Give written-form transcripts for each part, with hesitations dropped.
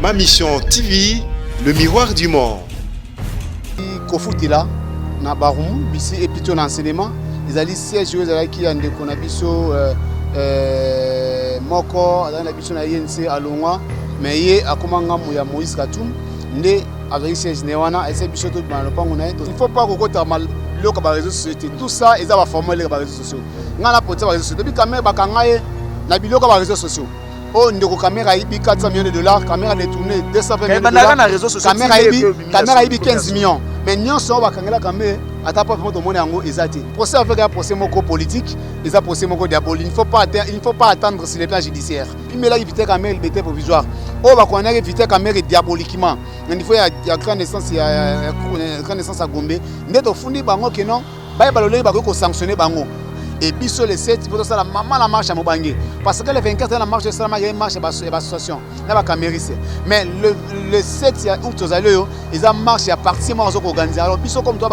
Ma Mission TV, le miroir du monde. Kofutila na Barum, bisi et plutôt l'enseignement. Les alliés sièges qui ont des conabiso moko dans la biso na INC à Longwa, mais yé a comment ya Moïse Katoum, né avec siège néwana et c'est biso tout dans le pangouna. Il faut pas que tu mal le réseaux sociaux. Tout ça ils ont formé les réseaux sociaux. Ngana pote réseaux sociaux. Depuis caméra bakangaye na biloko ba réseaux sociaux. Oh, ndeko caméra ibi 400 millions de dollars, caméra détournée 220 millions de dollars. Caméra ibi 15 millions. Mais nous sommes bakangela caméra ata pas vraiment monde yango ezati. Procès avec un procès moko politique, les procès moko diabolique. Il ne faut pas attendre sur les plans judiciaires. Il met là éviter caméra liberté provisoire. Oh ba connait éviter caméra diaboliquement. Il faut il y a grande naissance à Gombe. Ndeto fundi bango que non, ba balolé ba ko sanctionner bango. Et puis sur les 7, il faut ça la maman la marche à Mobangé. Parce que les 24 la marche de Salama, il y a une marche et l'association. Là, va camérisser. Mais le 7 août, ils ont marché à partir de l'organisation. Alors, puis comme toi,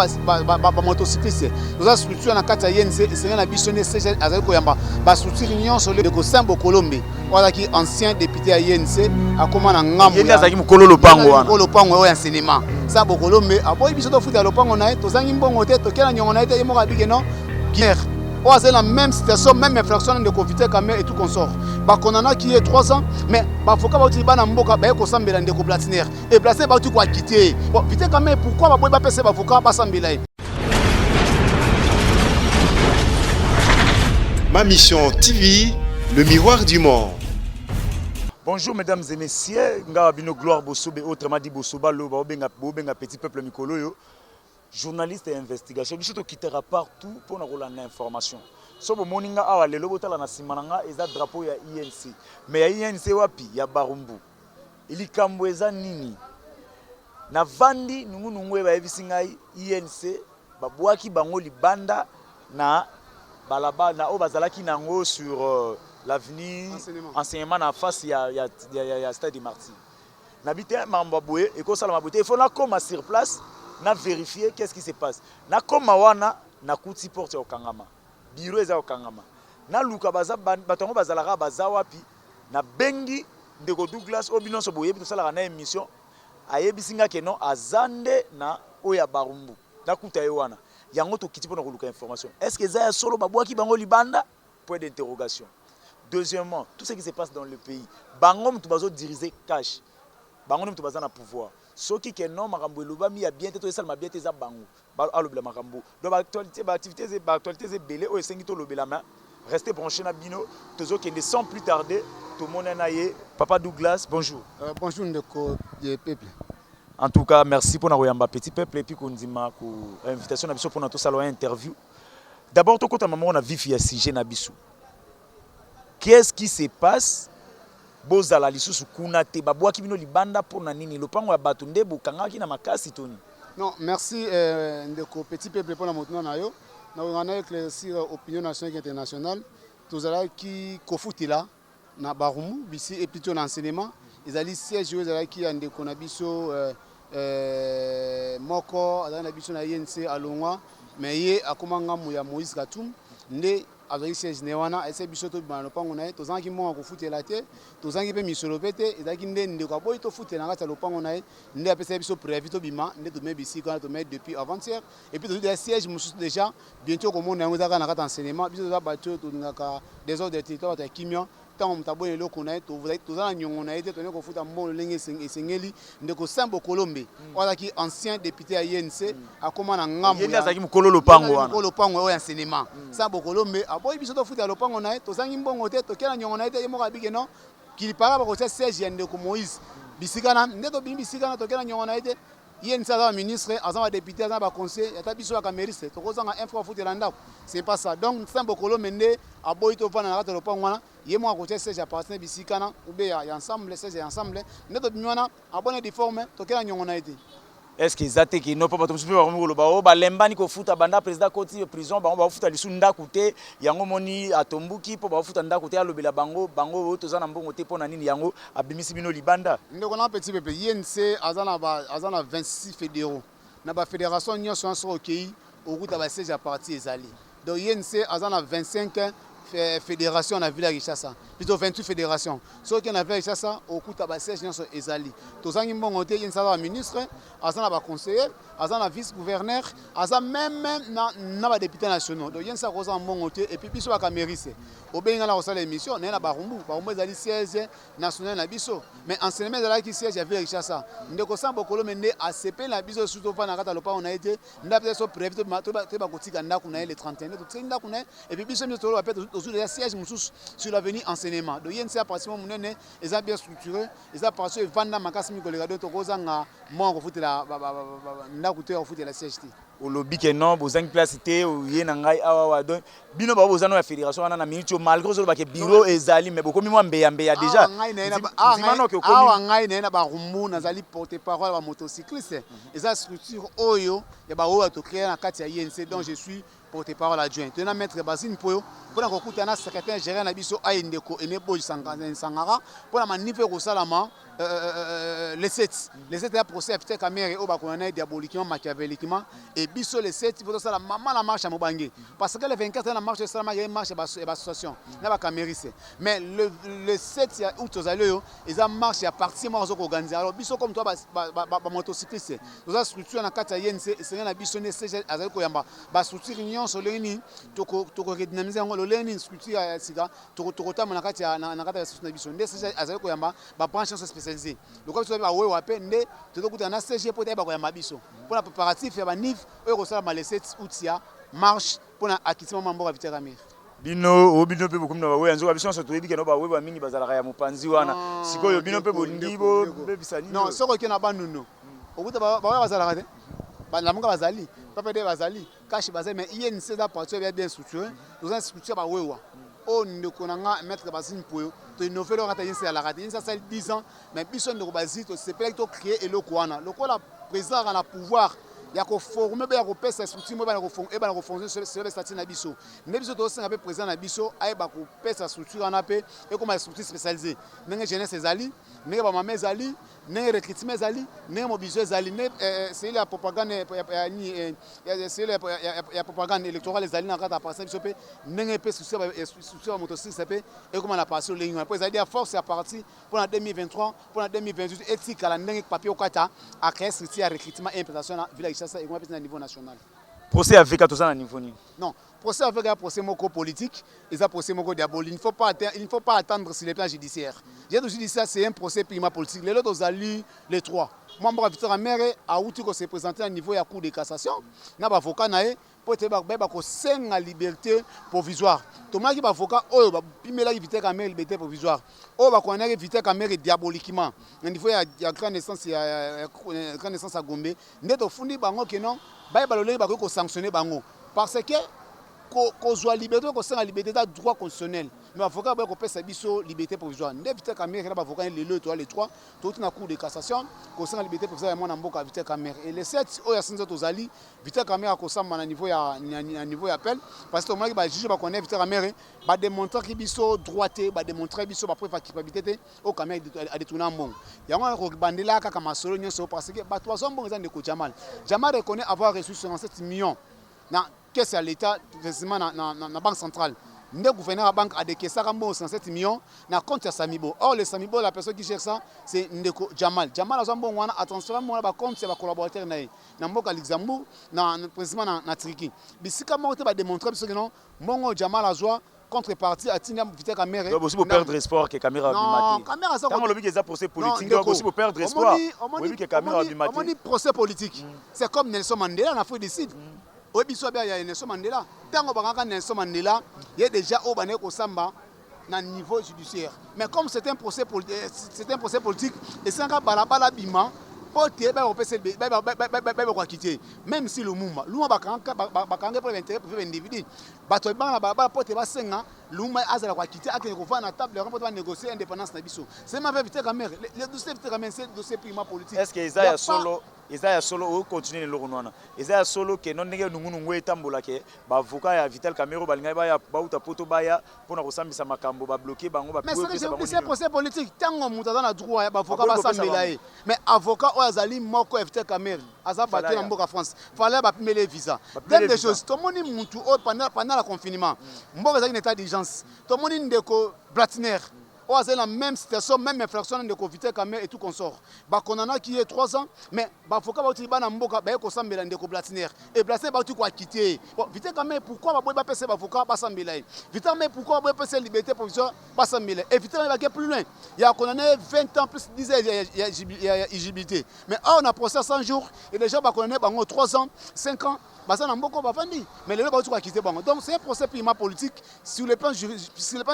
motocycliste. Nous avons structuré dans 4 INC, et c'est un abissionné, c'est un Koyamba. Bah, structure union sur le Sambo Colombe. Voilà qui ancien député à INC, à comment on a ngambé. Il y a un Kolo Pango, un enseignement. Sambo Colombe, à boy, ils ont fait à l'Opango, tous un bon hôtel, tout quel on a été, il y a non guerre. On a la même situation, même infraction de Covid et tout consort. Bah qu'on en a qui est 3 ans, mais bah faut pas dire bana mboka ba ko sambela ndeko platinaire. Et platinaire ba tu quoi quitter. Bon, vite quand même pourquoi ba pas passer ba faut pas sambela. Ma Mission TV, le miroir du monde. Bonjour mesdames et messieurs, nga bino gloire bosobe autrement dit bosoba lo ba benga petit peuple mikolo yo. Journaliste et investigation, je suis quittera partout pour nous rendre l'information. So bo moninga awa lelo botala na simananga eza drapeau ya INC. Mais ya INC wapi ya Barumbu. Ili kambweza nini? Na vandi nungu ba ebisingai INC babwaki bango libanda na balaba na obazalaki nango sur l'avenue enseignement na face ya Stade de Martyrs. Nabité mambaboué et ko sala maboté il faut na comme sur place. Na vérifier qu'est-ce qui se passe. Na koma wana na kuti porte au Kangama. Bureau eza au Kangama. Na luka baza batongo bazalaka baza wapi na bengi ndeko Douglas obino so boyebi to sala na émission ayebisinga ke non azande na oya Barumbu. Na kuta ye wana. Yango to kiti pona koluka information. Est-ce que za ya solo babwaki bango libanda? Point d'interrogation. Deuxièmement, tout ce qui se passe dans le pays. Bangom to bazo diriger cash. Bangom to baza na pouvoir. Ce qui est non makambo loba mi a bien été ça m'a bien été za bango ba lobela makambo donc actualité c'est belé o esengi to lobela ma restez branchés na bino tozo kende sans plus tarder tout le monde naye papa Douglas bonjour Bonjour ndeko peuple. En tout cas merci pour na royamba petit peuple et puis qu'on dit ma ko invitation na biso pour na to salon interview d'abord to kota maman on a vif ya sujet na biso qu'est-ce qui se passe bozala lisusu kuna te babwaki bino libanda pour na nini lopango ya bato nde bokangaki na makasi toni. Non merci ndeko petit peuple pour la maintenant na yo na on a éclaircir opinion nationale et internationale tozala ki kofutila na Barum bisi et plutôt l'enseignement les alliés sièges qui ont ndeko na biso moko dans la biso na INC à Longwa mais yé a comment ngamu ya Moïse Katoum né avec siège néwana et c'est biso to bana lopango na to zangi mo ko futela te to zangi pe misolo pete ezaki ndende ko boy to futela ngata lopango na ndé apesa biso prévu to bima ndé to mebisi quand to mettre depuis avant-hier et puis to des sièges musu déjà bientôt comme on a ngaka na kata enseignement biso za bato to ngaka des autres territoires ta kimio tant on tabone loko na to za nyongo na ete to ne ko futa mbolo lenge esengeli ndé ko Sambo Colombe wala ki ancien député à INC a comment na ngambo yenda zaki mukolo lopango wana mukolo lopango o enseignement Sambo Colombe boy biso to futa lopango na to zangi mbongo te to kela nyongo na ete yemo ka bige non qu'il para ba ko siège ya ndeko Moïse bisikana ndeto bisikana to kela nyongo na ete yeni ça ministre azama député azama conseil ata biso ya camériste to ko zanga info futa landa c'est pas ça donc Sambo Colombe nde a boy to fana na kata lopango wana yemo ko siège ya partenaire bisikana ou be ya ensemble siège ensemble ndeto bimwana a bonne déforme to kela nyongo na ete. Est-ce que zate ki no papa to msupe ba ngolo ba o ba lembani ko futa banda président koti prison ba futa lisu ndako te yango moni atombuki po ba futa ndako te alobela bango to zana mbongo te pona nini yango abimisi bino libanda ndeko na petit peuple INC azana 26 fédéraux na ba fédération nyonso so okei okuta ba siège à parti ezali donc INC azana 25 fédération na ville ya Kinshasa, plutôt 28 fédérations. Ceux qui na ville ya Kinshasa au coup de siège nyonso ezali. Tozangi mbongo te yinsa ba ministre, azana ba conseiller, azana vice gouverneur, azana même na ba députés nationaux. Donc yinsa koza mbongo te et puis biso ba camérise. Obenga na kosala émission, na ba rumbu ezali siège national na biso. Mais enseignement ezali ki siège ya ville ya Kinshasa. Ndeko sambo kolo mende ACP na biso surtout fa na kata lopa on a été ndape so prévu to ba kotika ndako na le 31 to tsinda kuna et puis biso tolo ba peut autour de siège mususu sur l'avenir enseignement. Donc yensa parti monene eza bien structuré, eza parti vanda makasi mi kolega do to kozanga mo ko futela ndako to ko futela siège ti. Au lobby que non, vous avez une placeité, ou y a un gars, ah, donc, bino ba vous avez la fédération, on a minute malgré ça, le bureau est ali, mais beaucoup moins bien déjà. Ah, ngai na ba rumbu na zali porte-parole ba motocycliste. Eza structure oyo ya ba oyo to créer na kati ya INC dont je suis porte-parole adjoint. Tena maître Basine Poyo, pour na kokuta na secrétaire gérant na biso ayendeko enebo sangara, pour na manife ko salama les 7 ya procès after caméra au bakona diaboliquement machiavéliquement et biso les 7 pour ça la maman la marche à Mobangue parce que le 24 la marche ça la marche et association na ba camérise mais le 7 ya août ozaleo ils a marche à partir moi organiser alors biso comme toi ba motocycliste nous a structure na kata yense c'est na biso ne c'est azali ko yamba ba structure union soleni toko redynamiser ngo leni structure ya sika toko tama na kata na kata ya biso ne c'est azali ko yamba ba branche spécialisée. Donc comme ça va ouais wape ndé tout coup na CG pour ba ko yamba biso pour la préparatif ya ba NIF oyo ko sala le 7 août ya marche pour na acquittement mambo ya Victor Camille. Bino pe bokumna ba we anzo biso so toyebi ke no ba we ba mingi bazalaka ya mopanzi wana sikoyo bino pe bondi bo bebisani non soko ke na banunu okuta ba bazalaka te ba la monga bazali papa de bazali kashi bazali mais INC da partir bien structuré nous avons structuré ba wewa on ne connaît maître Basine Poyo to innover le rata yense la rata yense ça 10 ans mais biso ndeko bazi to c'est peut-être créer eloko wana loko la président a la pouvoir ya ko former ba ko pesa structure mo ba ko former e ba ko foncer sur le statut na biso ne biso to senga pe président na biso ay ba ko pesa structure na pe e comme structure spécialisée ndenge jeunesse ezali ndenge ba mama ezali ndenge recrutement ezali ndenge mobilisation ezali ne c'est la propagande c'est la propagande électorale ezali na kata passer biso pe ndenge pe structure motocycle pe e comme la passer le ligne po ezali à force à partir pour en 2023 pour en 2028 éthique la ndenge papier okata à créer structure recrutement et implantation na village ça est à niveau national. Procès avec tout ça à niveau ni. Non, procès avec un procès moko politique et ça procès moko diabolique. Il ne faut pas attendre sur les plans judiciaires. J'ai toujours dit ça, c'est un procès prima politique. Les autres ont lu les trois. Moi, je Victor Amere a outil qu'on s'est présenté à niveau de la Cour de cassation. N'a pas avocat naé pour être la liberté provisoire. Tout le monde qui est avocat, oh, pimela Victor Amere liberté provisoire. Oh, bah qu'on a Victor Amere diaboliquement. Au niveau il y a grande naissance, il y a grande naissance à Gombe. N'est au fond du bango que non, bah il va ko sanctionner bango parce que qu'on soit liberté, qu'on soit liberté d'un droit constitutionnel. Mais l'avocat va couper sa biso liberté provisoire. Ne Victor Camère, l'avocat les deux, les trois, tout une cour de cassation, qu'on soit liberté provisoire, moi n'amboka Victor Camère. Et les 7, oh, il y a 5 autres ali, Victor Camère a consommé à niveau appel, parce que le moment que juge va connaître Victor Camère, va démontrer qu'il biso droité, va démontrer biso va preuve culpabilité, au Camère a détourné un bon. Il y a un bandé là, comme solo, parce que bah 3 ans bon ils ont Jamal. Jamal reconnaît avoir reçu 67 millions. Qu'est-ce que l'État effectivement dans la banque centrale le gouverneur de la banque a décaissé 67 millions dans compte de Samibo. Or le Samibo la personne qui gère ça c'est Ndeko Jamal. Jamal a transféré mon compte c'est un collaborateur na mboka Luxembourg principalement na Turquie. Bisika mo te ba démontrer parce que non mon Jamal a joué contrepartie à Tina Victor Camère. Donc aussi pour perdre espoir que caméra non caméra ça quand on le dit que ça procès politique donc aussi pour perdre espoir. On dit que caméra du matin. On dit procès politique. C'est comme Nelson Mandela en Afrique du Sud. Au Bissau, il y a Nelson Mandela. Tant que Nelson Mandela, il y a déjà au Banéko Samba dans le niveau judiciaire. Mais comme c'est un procès politique, et c'est un cas balabala bima, pour quitter. Même si le mouvement, l'Ouma pour l'intérêt pour l'individu, bateau balabala pour te basenga, l'Ouma a quitté, à qui on va à la table, on va négocier l'indépendance de Bissau. C'est ma vérité, les dossiers c'est dossier prima politique. Est-ce que Isaiah Solo eza ya solo o continuer le ronwana eza ya solo ke non ndenge nungu etambola ke ba avocat ya Vital Kamerhe balinga ba uta poto baya pona kosambisa makambo ba bloquer bango ba mais c'est procès politique tango mutu aza na droit ya bavocat basambela ye mais avocat oyo azali moko ya Vital Kamerhe aza bato na mboka France fallait bapimele visa deuxième des choses tomoni mutu oyo pendant la confinement mboka ezalaki na état d'urgence tomoni ndeko Blatner on a la même situation, même infraction de Vital Kamerhe et tout consort. Bakonana qui est 3 ans, mais Bafoka va utiliser Bamboka, Bayekosambela de Blatner. Et Blatner va tout quoi quitter. Vital Kamerhe, pourquoi va pas passer Bafoka, Basambela? Vital Kamerhe, pourquoi va pas passer liberté provisoire, Basambela? Et Vital Kamerhe va aller plus loin. Il y a condamné 20 ans plus 10 ans, il y a éligibilité. Mais on a procès 100 jours, et les gens vont condamner 3 ans, 5 ans. Mais les gens vont quitter. Donc c'est un procès purement politique. Sur le plan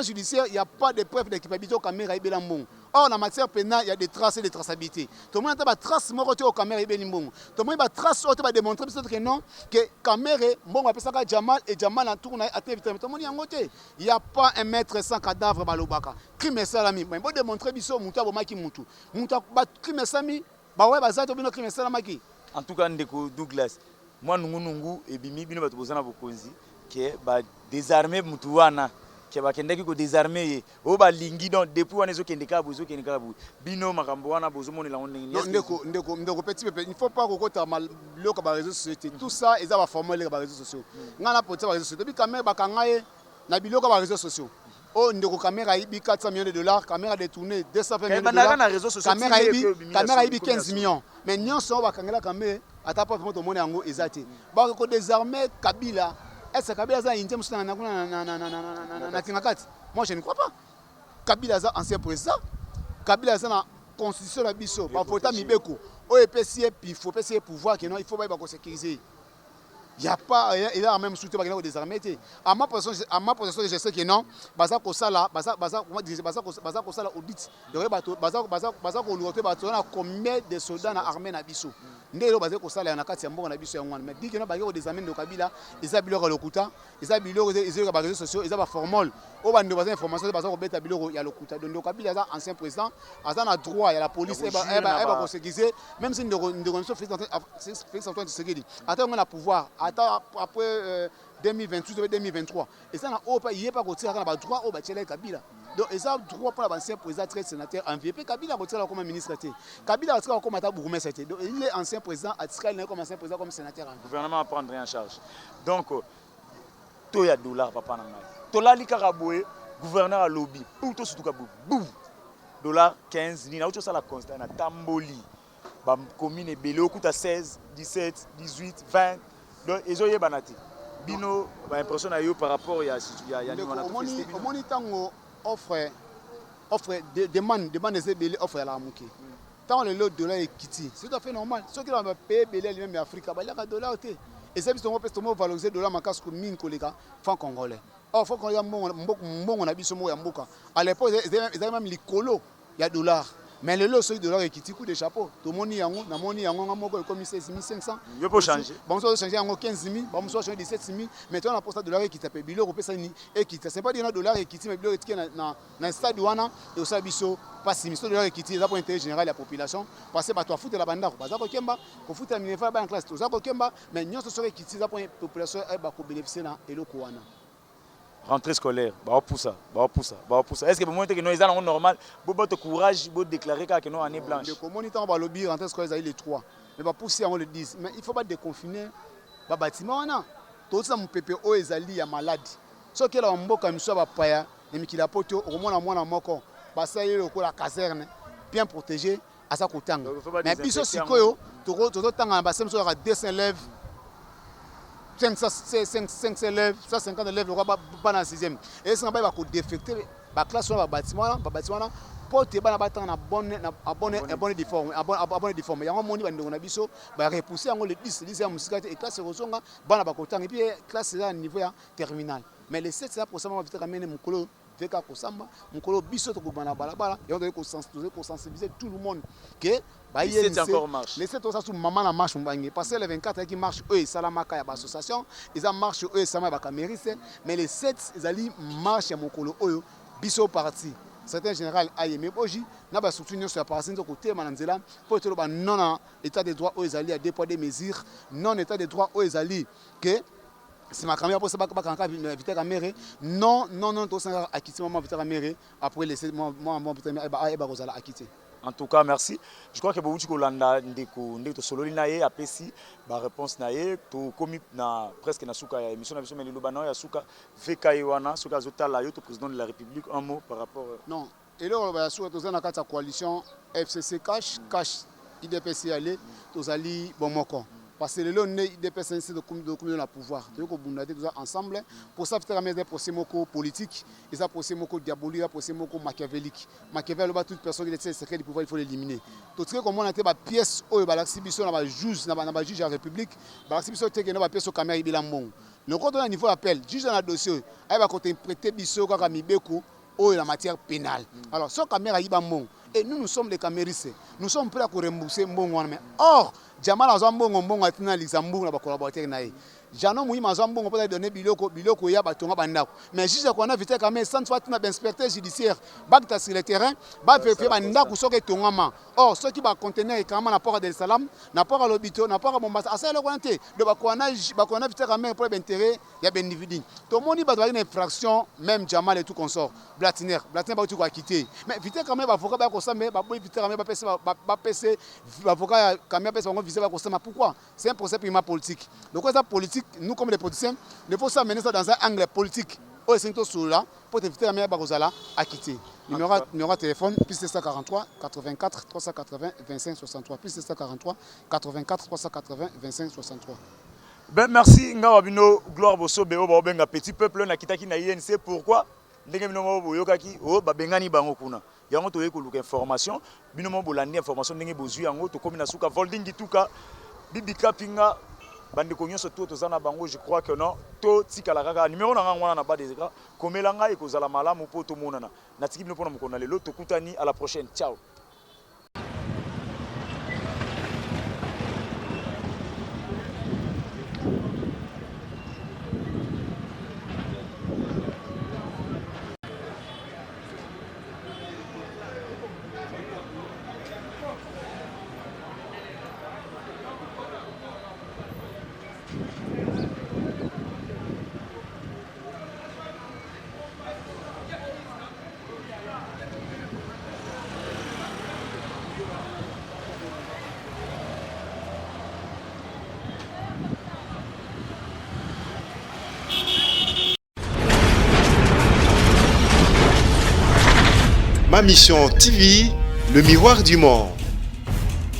judiciaire, il n'y a pas de preuve d'équipabilité au Kamerhe et Belambon. Or, en matière pénale, il y a des traces et des traçabilités. Tout le monde a des traces au Kamerhe et Belambon. Tout le monde a des traces qui démontrer que non, que Kamerhe, bon, on appelle ça Jamal, et Jamal a tourné à Tout le monde est en côté. Il n'y a pas un maître sans cadavre balobaka. Crime et salami. Il faut démontrer que Mouta Bomaki Moutou. Mouta crime et salami, ouais, bazar, crime et salamaki. En tout cas, Ndeko Douglas. Moi nungu ebimi bino bato bozana bokonzi ke ba désarmer mutu wana ke ba kendeki ko désarmer o ba lingi donc depuis wana ezokende ka bino makambo wana bozomonela ndengi ndeko petit peu il faut pas kokota maloko ba réseaux sociaux tout ça eza ba formule ba réseaux sociaux ngana pota ba réseaux sociaux depuis Kamerhe bakangaye na biloko ba réseaux sociaux oh ndeko Kamerhe a ibi 400 millions de dollars Kamerhe a détourné 220 millions de dollars Kamerhe a ibi 15 millions mais nyonso bakangela Kamerhe ata pas vraiment monde yango ezate ba ko désarmer Kabila est-ce que Kabila za injem suna na tingakati moi je ne crois pas Kabila za ancien président Kabila za na constitution la biso ba vota mibeko o EPC puis il faut essayer pouvoir que non il faut pas ko sécuriser. Il n'y a pas, il a même soutenu pour désarmer. À ma position, je sais que non. Baza Kosala, audit. Baza combien de soldats dans l'armée na biso. Ndelo baza Kosala na kati ya mbongo na biso ya ngwana. Mais dit que non baza désarmer de Kabila, ils a biloko lokuta, ils a biloko ils ont réseaux sociaux, ils a formol. Au bande de information baza ko beta biloko ya lokuta. Donc Kabila za ancien président, aza na droit ya la police et ba ko sécuriser même si ndeko so Félix Antoine Tshisekedi. Attends on a pouvoir après 2028 2023 et ça n'a pas il est pas côté à la droit au bachelor Kabila donc et ça droit pour l'ancien président très sénateur envié Kabila côté comme ministre Kabila côté comme ta bourgmestre donc il est ancien président à Israël comme ancien président comme sénateur le gouvernement prendre en charge donc to ya dollar papa na ngai to la likaraboé gouverneur à lobby pour tout surtout kabou dollar 15 ni na auto ça la constant na tamboli ba commune belé okuta 16 17 18 20 donc ils ont banati bino ba impression na yo par rapport ya ni wana au monitango offre demande des belé offre la muke tant le lot dollar ekiti c'est tout à fait normal ceux qui va payer belé même Afrique ba la dollar té et ça biso mo valoriser dollar makas ko min koleka franc congolais or franc congolais mbongo na biso mo ya mboka à l'époque ils avaient même likolo ya dollar. Mais le lot de dollar est qui coup de chapeau. Tout le monde y a un moni comme 16 500. Il faut changer. Bon, ça changer en 15 000, bon, ça changer 17 000. Maintenant, on a posté dollar qui t'appelle billet, on peut ça et qui c'est pas dire dollar et qui mais billet qui na stade douana et au sabiso pas 6 000 dollars qui est là pour l'intérêt général de la population. Parce que bah toi foutre la banda, bah ça kokemba, ko foutre minefa ba en classe, tout ça kokemba, mais nyon so qui là pour la population et bah ko bénéficier na eloko wana. Rentrée scolaire, bah pour ça. Est-ce que pour moi que nous est normal, votre courage, vous déclarer que nous année blanche. Le communitant va lobby rentrée scolaire les 3. Mais pas pousser on le 10, mais il faut pas déconfiner ba bâtiment wana. Tout ça mon PPO ezali ya malade. Ce que là on mboka mso ba paya, et mikila poto au moins mwana moko, ba ça y la caserne bien protégé à sa kotanga. Mais biso sikoyo, to tanga ba semso ya 200 élèves 5 élèves, 150 élèves, le roi va dans la 6e. Et ça va défecter la classe sur le bâtiment, pour te bonne déforme. Il y a un monde qui va repousser le 10 et classe Rosonga, et puis classe là niveau terminal. Mais les 7 là pour ça, on va ramener mon colo. Veka Kosamba, mon colo biso to kubana balabala, et on doit sensibiliser tout le monde que les 7 encore marche. Les 7 ça maman la marche parce que les 24 qui marchent eux salamaka ya association, ils marchent eux sama ba caméris, mais les 7 ils ali marche ya mon colo oyo biso parti. certains général ayemé boji na ba surtout nyonso ya parasine côté mananzela pour te ba non état de droit aux alliés à deux poids deux mesures non état de droit aux alliés que c'est ma caméra pour ça ba vite caméra non to sanga akiti maman vite caméra après laisser moi peut ba rozala akiti. En tout cas, merci. Je crois que beaucoup de gens ndeko sololi na ye apesi ba réponse na ye to komi na presque na suka ya émission na biso mais lobana ya suka veka wana suka zotala yo to président de la République un mot par rapport non et là ba suka to zana kata coalition FCC cash IDPC aller to zali bomoko parce que le long IDPC c'est de combien la pouvoir donc on bunda tous ensemble pour ça faire des procès moko politique et ça procès moko diabolique procès moko machiavélique Machiavel ba toute personne qui est secret du pouvoir il faut l'éliminer tout ce que comme on a été ba pièce au ba l'exhibition na ba juge na ba juge de la République ba l'exhibition te que na ba pièce au caméra bilambo le compte au niveau appel juge dans le dossier ay ba côté prêter biso kaka mibeko au la matière pénale alors ce caméra ibambo et nous sommes les caméristes nous sommes prêts à rembourser mbongo mais or Jamal a mbongo atina Luxembourg na ba collaborateur na ye Jano Moui mazwa mbongo pour donner biloko ya batonga bandako mais juste qu'on a vite quand même sans soit na inspecteur judiciaire bakta sur le terrain ba vérifier bandako soki tongama or ceux qui va contenir quand même na port de Salam na port à l'Obito na port à Mombasa asa le konté de ba kona vite quand même pour l'intérêt ya ben individu to moni ba doit une infraction même Jamal et tout consort Blatiner ba tout quoi quitter mais vite quand même avocat ba ko ça mais ba vite quand même ba PC avocat quand même ba viser ba ko ça pourquoi c'est un procès purement politique donc ça politique nous comme les politiciens il faut ça mener ça dans un angle politique au centre sur là pour éviter la meilleure barozala à quitter numéro de téléphone plus 743 84 380 25 63 plus 743 84 380 25 63. Ben merci ngawa bino Gloire Bosobe o ba benga petit peuple na kitaki na INC pourquoi ndenge bino mo boyokaki o ba bengani bango kuna yango to yekoluka information bino mo bolandi information ndenge bozui yango to komi na suka Volding Tuka Bibika Pinga bande konyoso to tozana bango je crois que non to tikala kaka numéro na ngwana na ba des écrans komelanga e kozala malamu po to monana na tiki bino pona mokona lelo to kutani à la prochaine ciao. Ma Mission TV, le miroir du monde.